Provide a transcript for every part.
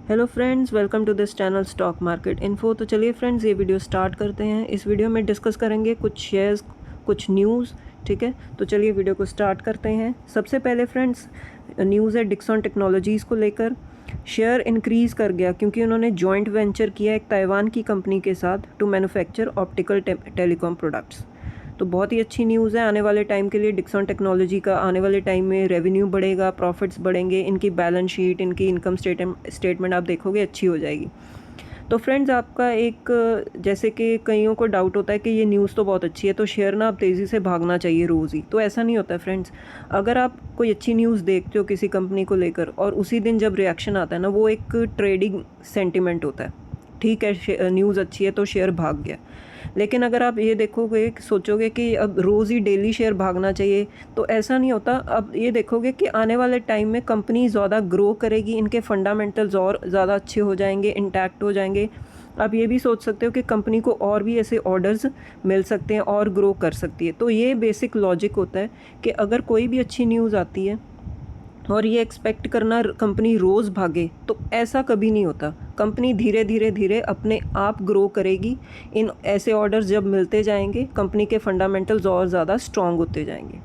Hello friends, welcome to this channel stock market info. तो चलिए friends, ये video start करते हैं। इस वीडियो में डिस्कस करेंगे कुछ शेयर्स, कुछ न्यूज़। ठीक है, तो चलिए वीडियो को स्टार्ट करते हैं। सबसे पहले फ्रेंड्स न्यूज़ है डिक्सन टेक्नोलॉजीज़ को लेकर। शेयर इंक्रीज़ कर गया क्योंकि उन्होंने जॉइंट वेंचर किया एक ताइवान की कंपनी के साथ to manufacture optical telecom products. तो बहुत ही अच्छी न्यूज़ है आने वाले टाइम के लिए। डिक्सन टेक्नोलॉजी का आने वाले टाइम में रेवेन्यू बढ़ेगा, प्रॉफिट्स बढ़ेंगे, इनकी बैलेंस शीट, इनकी इनकम स्टेटमेंट आप देखोगे अच्छी हो जाएगी। तो फ्रेंड्स आपका एक जैसे कि कईयों को डाउट होता है कि ये न्यूज़ तो बहुत अच्छी है तो शेयर ना आप तेज़ी से भागना चाहिए रोज़ ही, तो ऐसा नहीं होता है फ्रेंड्स। अगर आप कोई अच्छी न्यूज़ देखते हो किसी कंपनी को लेकर और उसी दिन जब रिएक्शन आता है ना, वो एक ट्रेडिंग सेंटिमेंट होता है। ठीक है, न्यूज़ अच्छी है तो शेयर भाग गया। लेकिन अगर आप ये देखोगे, सोचोगे कि अब रोज़ ही डेली शेयर भागना चाहिए, तो ऐसा नहीं होता। अब ये देखोगे कि आने वाले टाइम में कंपनी ज़्यादा ग्रो करेगी, इनके फंडामेंटल्स और ज़्यादा अच्छे हो जाएंगे, इंटैक्ट हो जाएंगे। आप ये भी सोच सकते हो कि कंपनी को और भी ऐसे ऑर्डर्स मिल सकते हैं और ग्रो कर सकती है। तो ये बेसिक लॉजिक होता है कि अगर कोई भी अच्छी न्यूज़ आती है और ये एक्सपेक्ट करना कंपनी रोज़ भागे, तो ऐसा कभी नहीं होता। कंपनी धीरे धीरे धीरे अपने आप ग्रो करेगी। इन ऐसे ऑर्डर्स जब मिलते जाएंगे, कंपनी के फंडामेंटल्स और ज़्यादा स्ट्रॉन्ग होते जाएंगे।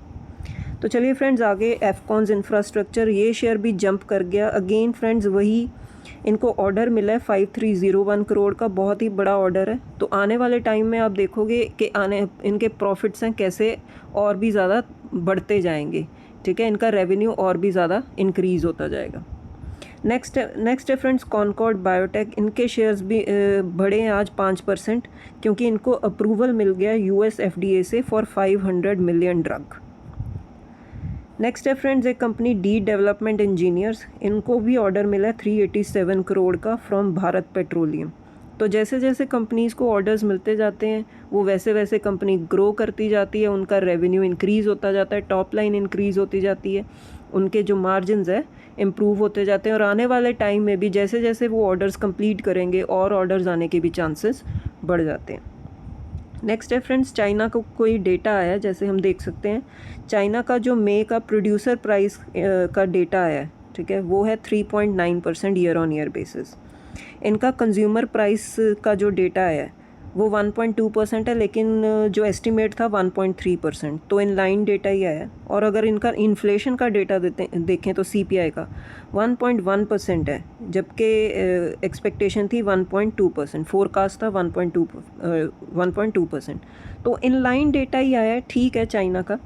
तो चलिए फ्रेंड्स आगे एफकॉन्स इंफ्रास्ट्रक्चर, ये शेयर भी जंप कर गया अगेन फ्रेंड्स। वही इनको ऑर्डर मिला है 5301 करोड़ का, बहुत ही बड़ा ऑर्डर है। तो आने वाले टाइम में आप देखोगे कि इनके प्रॉफिट्स हैं कैसे और भी ज़्यादा बढ़ते जाएंगे। ठीक है, इनका रेवेन्यू और भी ज़्यादा इंक्रीज़ होता जाएगा। नेक्स्ट है फ्रेंड्स कॉनकॉर्ड बायोटेक। इनके शेयर्स भी बढ़े हैं आज 5% क्योंकि इनको अप्रूवल मिल गया यूएस एफडीए से फॉर 500 मिलियन ड्रग। नेक्स्ट है फ्रेंड्स एक कंपनी डी डेवलपमेंट इंजीनियर्स। इनको भी ऑर्डर मिला है 387 करोड़ का फ्रॉम भारत पेट्रोलियम। तो जैसे जैसे कंपनीज़ को ऑर्डर्स मिलते जाते हैं वो वैसे वैसे कंपनी ग्रो करती जाती है, उनका रेवेन्यू इंक्रीज़ होता जाता है, टॉप लाइन इंक्रीज़ होती जाती है, उनके जो मार्जिन्स है इम्प्रूव होते जाते हैं। और आने वाले टाइम में भी जैसे जैसे वो ऑर्डर्स कंप्लीट करेंगे और ऑर्डर्स आने के भी चांसेस बढ़ जाते हैं। नेक्स्ट है फ्रेंड्स चाइना को कोई डेटा आया, जैसे हम देख सकते हैं चाइना का जो मई का प्रोड्यूसर प्राइस का डेटा आया है, ठीक है, वो है 3.9% ईयर ऑन ईयर बेसिस। इनका कंज्यूमर प्राइस का जो डेटा है वो 1.2% है, लेकिन जो एस्टिमेट था 1.3%, तो इन लाइन डेटा ही आया है। और अगर इनका इन्फ्लेशन का डेटा देखें तो सीपीआई का 1.1% है, जबकि एक्सपेक्टेशन थी 1.2%, फोरकास्ट था 1.2%। तो इन लाइन डेटा ही आया है, ठीक है चाइना का।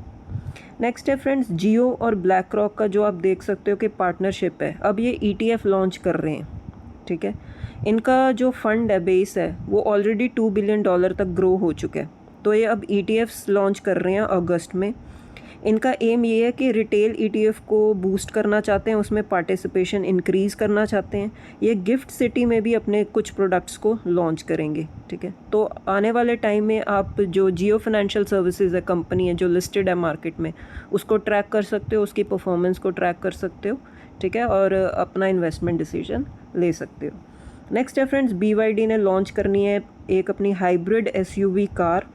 नेक्स्ट है फ्रेंड्स जियो और ब्लैक रॉक का, जो आप देख सकते हो कि पार्टनरशिप है। अब ये ईटीएफ लॉन्च कर रहे हैं, ठीक है। इनका जो फंड है, बेस है, वो ऑलरेडी $2 बिलियन तक ग्रो हो चुका है। तो ये अब ईटीएफ्स लॉन्च कर रहे हैं अगस्त में। इनका एम ये है कि रिटेल ईटीएफ को बूस्ट करना चाहते हैं, उसमें पार्टिसिपेशन इंक्रीज़ करना चाहते हैं। ये गिफ्ट सिटी में भी अपने कुछ प्रोडक्ट्स को लॉन्च करेंगे, ठीक है। तो आने वाले टाइम में आप जो जियो फाइनेंशियल सर्विसेज है, कंपनी है जो लिस्टेड है मार्केट में, उसको ट्रैक कर सकते हो, उसकी परफॉर्मेंस को ट्रैक कर सकते हो, ठीक है, और अपना इन्वेस्टमेंट डिसीजन ले सकते हो। नेक्स्ट है फ्रेंड्स BYD ने लॉन्च करनी है एक अपनी hybrid SUV car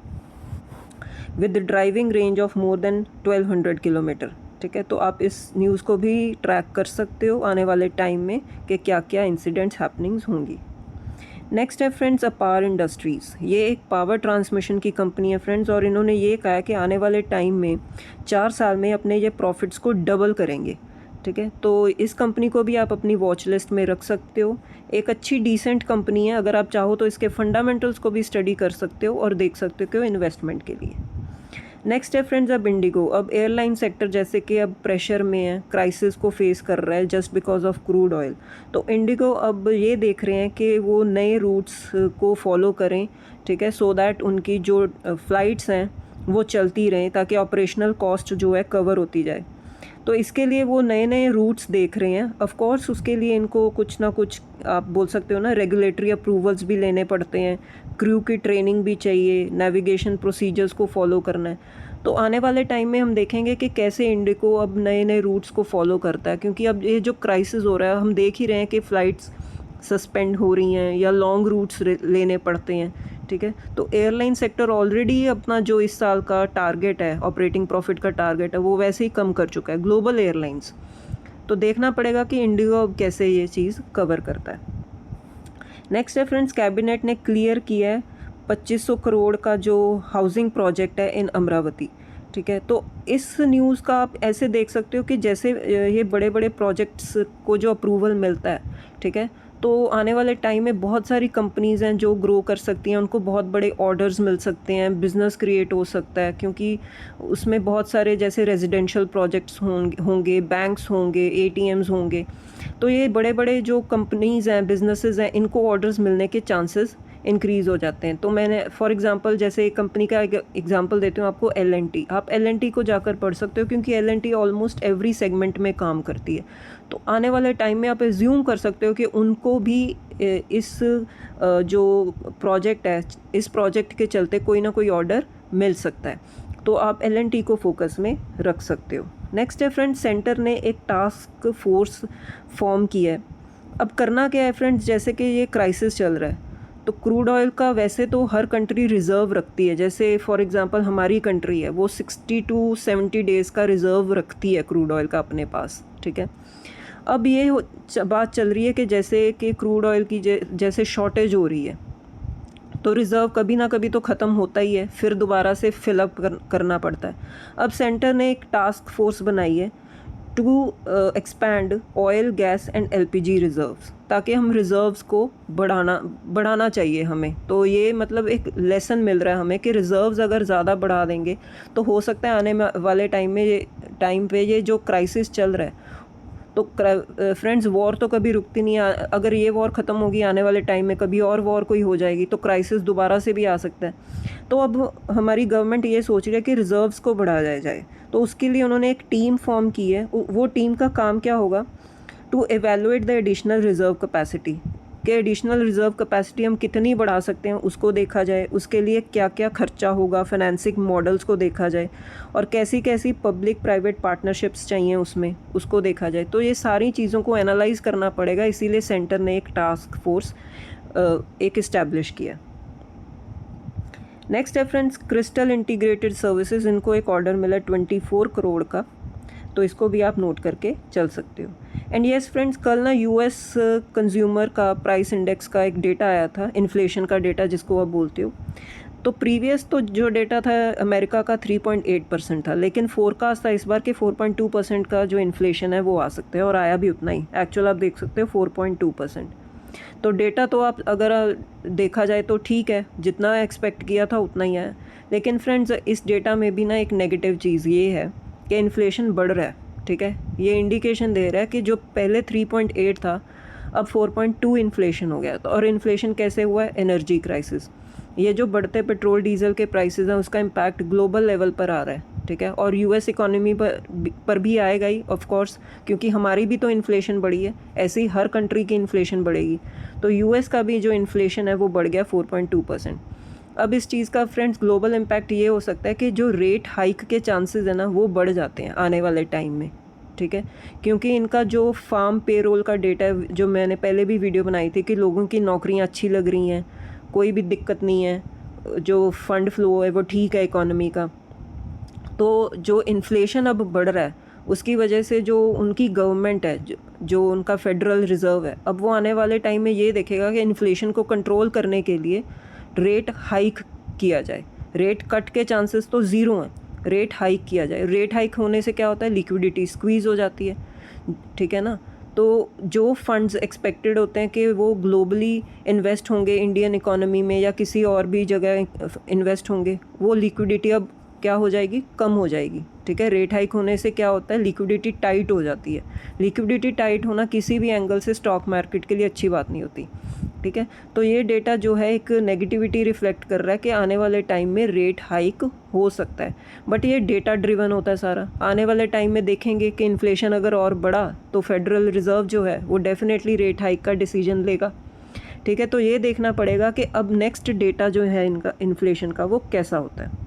with driving range of more than 1200 kilometre, ठीक है। तो आप इस न्यूज़ को भी ट्रैक कर सकते हो आने वाले टाइम में कि क्या क्या इंसिडेंट्स हैपनिंग्स होंगी। नेक्स्ट है फ्रेंड्स अपार इंडस्ट्रीज़। ये एक पावर ट्रांसमिशन की कंपनी है फ्रेंड्स, और इन्होंने ये कहा है कि आने वाले टाइम में 4 साल में अपने ये प्रॉफिट्स को डबल करेंगे, ठीक है। तो इस कंपनी को भी आप अपनी वॉच लिस्ट में रख सकते हो। एक अच्छी डिसेंट कंपनी है, अगर आप चाहो तो इसके फंडामेंटल्स को भी स्टडी कर सकते हो और देख सकते हो इन्वेस्टमेंट के लिए। नेक्स्ट है फ्रेंड्स अब इंडिगो। अब एयरलाइन सेक्टर जैसे कि अब प्रेशर में है, क्राइसिस को फेस कर रहा है just because of crude oil. तो इंडिगो अब ये देख रहे हैं कि वो नए रूट्स को फॉलो करें, ठीक है, सो दैट उनकी जो फ़्लाइट्स हैं वो चलती रहें ताकि ऑपरेशनल कॉस्ट जो है कवर होती जाए। तो इसके लिए वो नए नए रूट्स देख रहे हैं। ऑफ कोर्स उसके लिए इनको कुछ ना कुछ, आप बोल सकते हो ना, रेगुलेटरी अप्रूवल्स भी लेने पड़ते हैं, क्रू की ट्रेनिंग भी चाहिए, नेविगेशन प्रोसीजर्स को फॉलो करना है। तो आने वाले टाइम में हम देखेंगे कि कैसे इंडिगो अब नए नए रूट्स को फॉलो करता है, क्योंकि अब ये जो क्राइसिस हो रहा है हम देख ही रहे हैं कि फ़्लाइट्स सस्पेंड हो रही हैं या लॉन्ग रूट्स लेने पड़ते हैं, ठीक है। तो एयरलाइन सेक्टर ऑलरेडी अपना जो इस साल का टारगेट है, ऑपरेटिंग प्रॉफिट का टारगेट है, वो वैसे ही कम कर चुका है, ग्लोबल एयरलाइंस। तो देखना पड़ेगा कि इंडिगो अब कैसे ये चीज़ कवर करता है। नेक्स्ट है फ्रेंड्स, कैबिनेट ने क्लियर किया है 2500 करोड़ का जो हाउसिंग प्रोजेक्ट है इन अमरावती, ठीक है। तो इस न्यूज़ का आप ऐसे देख सकते हो कि जैसे ये बड़े बड़े प्रोजेक्ट्स को जो अप्रूवल मिलता है, ठीक है, तो आने वाले टाइम में बहुत सारी कंपनीज़ हैं जो ग्रो कर सकती हैं, उनको बहुत बड़े ऑर्डर्स मिल सकते हैं, बिज़नेस क्रिएट हो सकता है, क्योंकि उसमें बहुत सारे जैसे रेजिडेंशियल प्रोजेक्ट्स होंगे, बैंक्स होंगे, ATMs होंगे। तो ये बड़े बड़े जो कंपनीज़ हैं, बिजनेसेस हैं, इनको ऑर्डर्स मिलने के चांसेस इंक्रीज़ हो जाते हैं। तो मैंने फॉर एग्जांपल जैसे एक कंपनी का एग्जांपल देती हूँ आपको, L&T। आप L&T को जाकर पढ़ सकते हो, क्योंकि L&T ऑलमोस्ट एवरी सेगमेंट में काम करती है। तो आने वाले टाइम में आप एज्यूम कर सकते हो कि उनको भी इस जो प्रोजेक्ट है, इस प्रोजेक्ट के चलते कोई ना कोई ऑर्डर मिल सकता है। तो आप L&T को फोकस में रख सकते हो। नेक्स्ट है फ्रेंड्स, सेंटर ने एक टास्क फोर्स फॉर्म किया है। अब करना क्या है फ्रेंड्स, जैसे कि ये क्राइसिस चल रहा है, तो क्रूड ऑयल का वैसे तो हर कंट्री रिज़र्व रखती है। जैसे फॉर एग्जांपल हमारी कंट्री है, वो 60 to 70 डेज़ का रिज़र्व रखती है क्रूड ऑयल का अपने पास, ठीक है। अब ये बात चल रही है कि जैसे कि क्रूड ऑयल की जैसे शॉर्टेज हो रही है, तो रिज़र्व कभी ना कभी तो ख़त्म होता ही है, फिर दोबारा से फिलअप करना पड़ता है। अब सेंटर ने एक टास्क फोर्स बनाई है to expand oil, gas and LPG reserves, ताकि हम रिज़र्व्स को बढ़ाना चाहिए हमें। तो ये मतलब एक लेसन मिल रहा है हमें कि रिज़र्व्स अगर ज़्यादा बढ़ा देंगे तो हो सकता है आने वाले टाइम पे ये जो क्राइसिस चल रहा है, तो फ्रेंड्स वॉर तो कभी रुकती नहीं है। अगर ये वॉर ख़त्म होगी, आने वाले टाइम में कभी और वॉर कोई हो जाएगी, तो क्राइसिस दोबारा से भी आ सकता है। तो अब हमारी गवर्नमेंट ये सोच रही है कि रिज़र्व्स को बढ़ाया जाए। तो उसके लिए उन्होंने एक टीम फॉर्म की है। वो टीम का काम क्या होगा, to evaluate the additional reserve capacity, कि एडिशनल रिज़र्व कैपेसिटी हम कितनी बढ़ा सकते हैं उसको देखा जाए, उसके लिए क्या क्या खर्चा होगा, फाइनेंसिंग मॉडल्स को देखा जाए, और कैसी कैसी पब्लिक प्राइवेट पार्टनरशिप्स चाहिए उसमें, उसको देखा जाए। तो ये सारी चीज़ों को एनालाइज करना पड़ेगा, इसीलिए सेंटर ने एक टास्क फोर्स एक इस्टेब्लिश किया। नेक्स्ट है फ्रेंड्स, क्रिस्टल इंटीग्रेटेड सर्विसेज, इनको एक ऑर्डर मिला 24 करोड़ का, तो इसको भी आप नोट करके चल सकते हो। एंड येस फ्रेंड्स, कल ना US कंज्यूमर का प्राइस इंडेक्स का एक डेटा आया था, इन्फ्लेशन का डेटा जिसको आप बोलते हो। तो प्रीवियस तो जो डेटा था अमेरिका का 3.8% था, लेकिन फोरकास्ट था इस बार के 4.2% का जो इन्फ्लेशन है वो आ सकता है, और आया भी उतना ही। एक्चुअल आप देख सकते हो 4.2%। तो डेटा तो आप अगर देखा जाए तो ठीक है, जितना एक्सपेक्ट किया था उतना ही आया। लेकिन फ्रेंड्स इस डेटा में भी ना एक नेगेटिव चीज़ ये है कि इन्फ्लेशन बढ़ रहा है, ठीक है। ये इंडिकेशन दे रहा है कि जो पहले 3.8 था अब 4.2 इन्फ्लेशन हो गया। तो और इन्फ्लेशन कैसे हुआ है, एनर्जी क्राइसिस। ये जो बढ़ते पेट्रोल डीजल के प्राइसेस हैं उसका इम्पैक्ट ग्लोबल लेवल पर आ रहा है, ठीक है, और US इकोनॉमी पर भी आएगा ही ऑफ कोर्स, क्योंकि हमारी भी तो इन्फ्लेशन बढ़ी है, ऐसे ही हर कंट्री की इन्फ्लेशन बढ़ेगी। तो US का भी जो इन्फ्लेशन है वो बढ़ गया 4.2%। अब इस चीज़ का फ्रेंड्स ग्लोबल इम्पैक्ट ये हो सकता है कि जो रेट हाइक के चांसेस है ना वो बढ़ जाते हैं आने वाले टाइम में, ठीक है, क्योंकि इनका जो फार्म पेरोल का डेटा है, जो मैंने पहले भी वीडियो बनाई थी कि लोगों की नौकरियां अच्छी लग रही हैं, कोई भी दिक्कत नहीं है, जो फंड फ्लो है वो ठीक है इकोनॉमी का। तो जो इन्फ्लेशन अब बढ़ रहा है उसकी वजह से जो उनकी गवर्नमेंट है, जो उनका फेडरल रिज़र्व है, अब वो आने वाले टाइम में ये देखेगा कि इन्फ्लेशन को कंट्रोल करने के लिए रेट हाइक किया जाए। रेट कट के चांसेस तो ज़ीरो हैं, रेट हाइक किया जाए। रेट हाइक होने से क्या होता है, लिक्विडिटी स्क्वीज़ हो जाती है, ठीक है ना। तो जो फंड्स एक्सपेक्टेड होते हैं कि वो ग्लोबली इन्वेस्ट होंगे इंडियन इकोनॉमी में या किसी और भी जगह इन्वेस्ट होंगे, वो लिक्विडिटी अब क्या हो जाएगी, कम हो जाएगी, ठीक है। रेट हाइक होने से क्या होता है, लिक्विडिटी टाइट हो जाती है। लिक्विडिटी टाइट होना किसी भी एंगल से स्टॉक मार्केट के लिए अच्छी बात नहीं होती, ठीक है। तो ये डेटा जो है एक नेगेटिविटी रिफ्लेक्ट कर रहा है कि आने वाले टाइम में रेट हाइक हो सकता है, बट ये डेटा ड्रिवन होता है सारा। आने वाले टाइम में देखेंगे कि इन्फ्लेशन अगर और बढ़ा तो फेडरल रिज़र्व जो है वो डेफिनेटली रेट हाइक का डिसीजन लेगा, ठीक है। तो ये देखना पड़ेगा कि अब नेक्स्ट डेटा जो है इनका इन्फ्लेशन का वो कैसा होता है।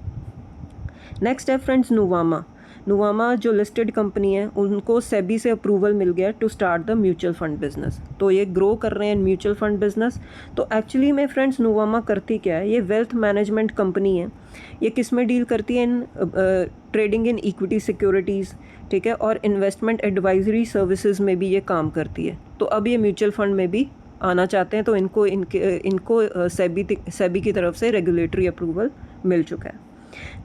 नेक्स्ट है फ्रेंड्स नुवामा। नुवामा जो लिस्टेड कंपनी है उनको सेबी से अप्रूवल मिल गया to start the mutual fund business, तो ये ग्रो कर रहे हैं म्यूचुअल फंड बिजनेस। तो एक्चुअली में फ्रेंड्स नुवामा करती क्या है, ये वेल्थ मैनेजमेंट कंपनी है। ये किस में डील करती है, in trading in equity securities, ठीक है, और इन्वेस्टमेंट एडवाइजरी सर्विसेज में भी ये काम करती है। तो अब ये म्यूचुअल फंड में भी आना चाहते हैं, तो इनको सेबी की तरफ से रेगुलेटरी अप्रूवल मिल चुका है।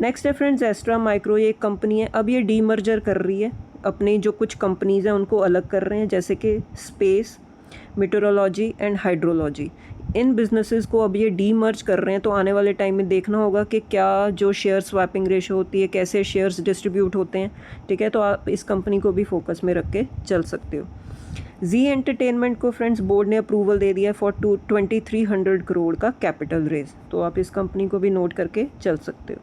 नेक्स्ट है फ्रेंड्स एस्ट्रा माइक्रो, ये एक कंपनी है। अब ये डीमर्जर कर रही है, अपनी जो कुछ कंपनीज़ हैं उनको अलग कर रहे हैं, जैसे कि space, meteorology and hydrology. In businesses को अब ये डीमर्ज कर रहे हैं। तो आने वाले टाइम में देखना होगा कि क्या जो शेयर स्वैपिंग रेशो होती है, कैसे शेयर्स डिस्ट्रीब्यूट होते हैं, ठीक है। तो आप इस कंपनी को भी फोकस में रख के चल सकते हो। जी एंटरटेनमेंट को फ्रेंड्स बोर्ड ने अप्रूवल दे दिया फॉर 2300 करोड़ का कैपिटल रेज, तो आप इस कंपनी को भी नोट करके चल सकते हो।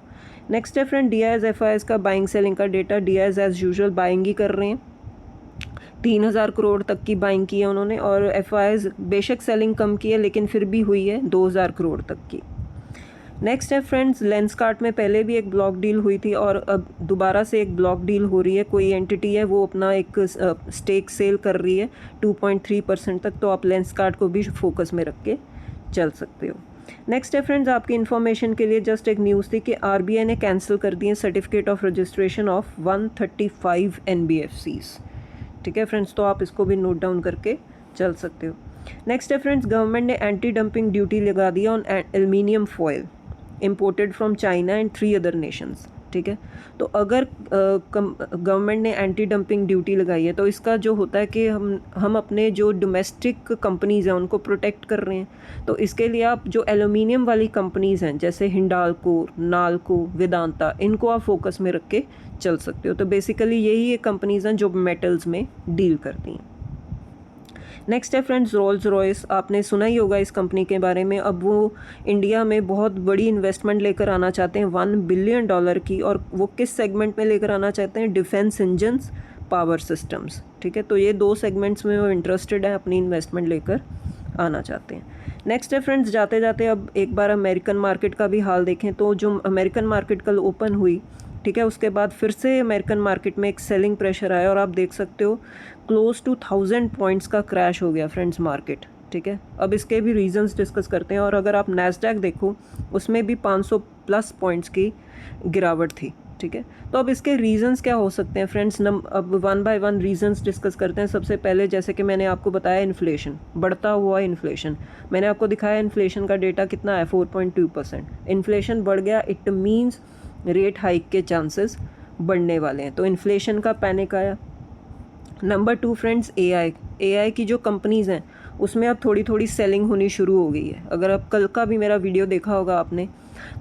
नेक्स्ट है फ्रेंड DIS-FIS का बाइंग सेलिंग का data. DIS as usual buying ही कर रहे हैं, 3000 करोड़ तक की बाइंग की है उन्होंने, और FIS बेशक सेलिंग कम की है लेकिन फिर भी हुई है 2000 करोड़ तक की। नेक्स्ट है फ्रेंड्स लेंसकार्ट में पहले भी एक ब्लॉक डील हुई थी और अब दोबारा से एक ब्लॉक डील हो रही है। कोई एंटिटी है वो अपना एक स्टेक सेल कर रही है 2.3% तक, तो आप लेंसकार्ट को भी फोकस में रख के चल सकते हो। नेक्स्ट है फ्रेंड्स आपकी इन्फॉर्मेशन के लिए जस्ट एक न्यूज़ थी कि RBI ने कैंसिल कर दिए certificate of registration of 135 NBFCs, ठीक है फ्रेंड्स, तो आप इसको भी नोट डाउन करके चल सकते हो। नेक्स्ट है फ्रेंड्स गवर्नमेंट ने एंटी डंपिंग ड्यूटी लगा दिया on aluminium foil imported from China and 3 other Nations, ठीक है। तो अगर गवर्नमेंट ने एंटी डंपिंग ड्यूटी लगाई है तो इसका जो होता है कि हम अपने जो डोमेस्टिक कंपनीज़ हैं उनको प्रोटेक्ट कर रहे हैं। तो इसके लिए आप जो एल्युमिनियम वाली कंपनीज़ हैं जैसे हिंडाल्को, नाल्को, वेदांता, इनको आप फोकस में रख के चल सकते हो। तो बेसिकली यही ये कंपनीज़ हैं जो मेटल्स में डील करती हैं। नेक्स्ट है फ्रेंड्स रोल्स रॉयस, आपने सुना ही होगा इस कंपनी के बारे में। अब वो इंडिया में बहुत बड़ी इन्वेस्टमेंट लेकर आना चाहते हैं $1 बिलियन की, और वो किस सेगमेंट में लेकर आना चाहते हैं, डिफेंस इंजन्स, पावर सिस्टम्स, ठीक है। तो ये 2 सेगमेंट्स में वो इंटरेस्टेड है, अपनी इन्वेस्टमेंट लेकर आना चाहते हैं। नेक्स्ट है फ्रेंड्स जाते जाते अब एक बार अमेरिकन मार्केट का भी हाल देखें। तो जो अमेरिकन मार्केट कल ओपन हुई, ठीक है, उसके बाद फिर से अमेरिकन मार्केट में एक सेलिंग प्रेशर आया और आप देख सकते हो क्लोज टू 1000 पॉइंट्स का क्रैश हो गया फ्रेंड्स मार्केट, ठीक है। अब इसके भी रीजंस डिस्कस करते हैं। और अगर आप नैस्डैक देखो उसमें भी 500+ पॉइंट्स की गिरावट थी, ठीक है। तो अब इसके रीजंस क्या हो सकते हैं फ्रेंड्स, अब 1 बाय 1 रीजंस डिस्कस करते हैं। सबसे पहले जैसे कि मैंने आपको बताया इन्फ्लेशन, बढ़ता हुआ इन्फ्लेशन, मैंने आपको दिखाया इन्फ्लेशन का डेटा कितना है 4.2%। इन्फ्लेशन बढ़ गया, इट मीन्स रेट हाइक के चांसेस बढ़ने वाले हैं, तो इन्फ्लेशन का पैनिक आया। नंबर 2 फ्रेंड्स AI की जो कंपनीज़ हैं उसमें अब थोड़ी थोड़ी सेलिंग होनी शुरू हो गई है। अगर आप कल का भी मेरा वीडियो देखा होगा आपने,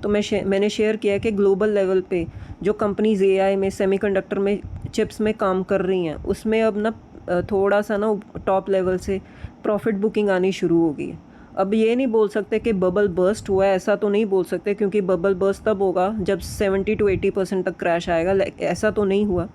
तो मैंने शेयर किया है कि ग्लोबल लेवल पे जो कंपनीज़ AI में, सेमीकंडक्टर में, चिप्स में काम कर रही हैं उसमें अब ना थोड़ा सा ना टॉप लेवल से प्रॉफिट बुकिंग आनी शुरू हो गई है। अब ये नहीं बोल सकते कि बबल बर्स्ट हुआ है, ऐसा तो नहीं बोल सकते, क्योंकि बबल बर्स्ट तब होगा जब 70 to 80% तक क्रैश आएगा, ऐसा तो नहीं हुआ।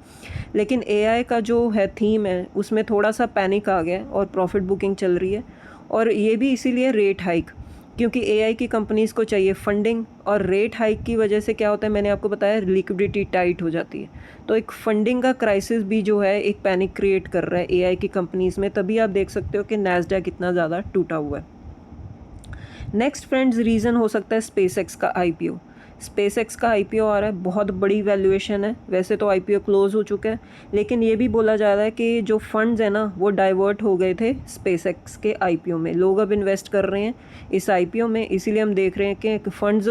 लेकिन AI का जो है थीम है उसमें थोड़ा सा पैनिक आ गया और प्रॉफिट बुकिंग चल रही है। और ये भी इसीलिए रेट हाइक, क्योंकि AI की कंपनीज़ को चाहिए फंडिंग, और रेट हाइक की वजह से क्या होता है, मैंने आपको बताया लिक्विडिटी टाइट हो जाती है। तो एक फंडिंग का क्राइसिस भी जो है एक पैनिक क्रिएट कर रहा है AI की कंपनीज़ में, तभी आप देख सकते हो कि नैस्डैक इतना ज़्यादा टूटा हुआ है। नेक्स्ट फ्रेंड्स रीज़न हो सकता है SpaceX का IPO। SpaceX का IPO आ रहा है, बहुत बड़ी वैल्यूएशन है। वैसे तो IPO क्लोज हो चुका है, लेकिन ये भी बोला जा रहा है कि जो फंड्स है ना वो डाइवर्ट हो गए थे SpaceX के IPO में। लोग अब इन्वेस्ट कर रहे हैं इस IPO में, इसीलिए हम देख रहे हैं कि फंड्स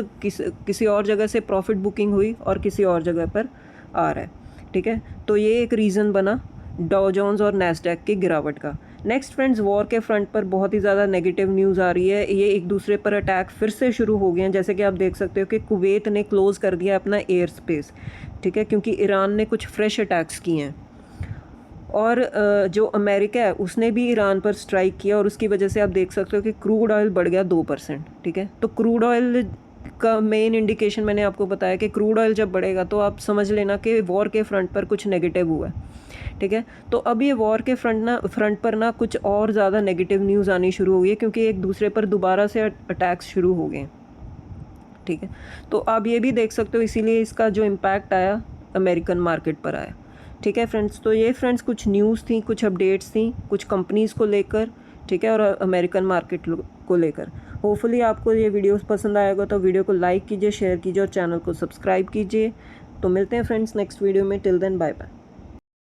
किसी और जगह से प्रॉफिट बुकिंग हुई और किसी और जगह पर आ रहा है, ठीक है। तो ये एक रीज़न बना डाउ जोन्स और नैस्डैक की गिरावट का। नेक्स्ट फ्रेंड्स वॉर के फ्रंट पर बहुत ही ज़्यादा नेगेटिव न्यूज़ आ रही है। ये एक दूसरे पर अटैक फिर से शुरू हो गए हैं, जैसे कि आप देख सकते हो कि कुवैत ने क्लोज़ कर दिया अपना एयर स्पेस, ठीक है, क्योंकि ईरान ने कुछ फ्रेश अटैक्स किए हैं। और जो अमेरिका है उसने भी ईरान पर स्ट्राइक किया, और उसकी वजह से आप देख सकते हो कि क्रूड ऑयल बढ़ गया 2%, ठीक है। तो क्रूड ऑयल का मेन इंडिकेशन मैंने आपको बताया कि क्रूड ऑयल जब बढ़ेगा तो आप समझ लेना कि वॉर के फ्रंट पर कुछ नेगेटिव हुआ है, ठीक है। तो अब ये वॉर के फ्रंट पर ना कुछ और ज़्यादा नेगेटिव न्यूज़ आनी शुरू हो गई है, क्योंकि एक दूसरे पर दोबारा से अटैक्स शुरू हो गए, ठीक है। तो आप ये भी देख सकते हो, इसीलिए इसका जो इम्पैक्ट आया अमेरिकन मार्केट पर आया। ठीक है फ्रेंड्स, तो ये फ्रेंड्स कुछ न्यूज़ थी, कुछ अपडेट्स थी कुछ कंपनीज़ को लेकर, ठीक है, और अमेरिकन मार्केट को लेकर। होपफुली आपको ये वीडियो पसंद आएगा, तो वीडियो को लाइक कीजिए, शेयर कीजिए और चैनल को सब्सक्राइब कीजिए। तो मिलते हैं फ्रेंड्स नेक्स्ट वीडियो में। Till then bye bye.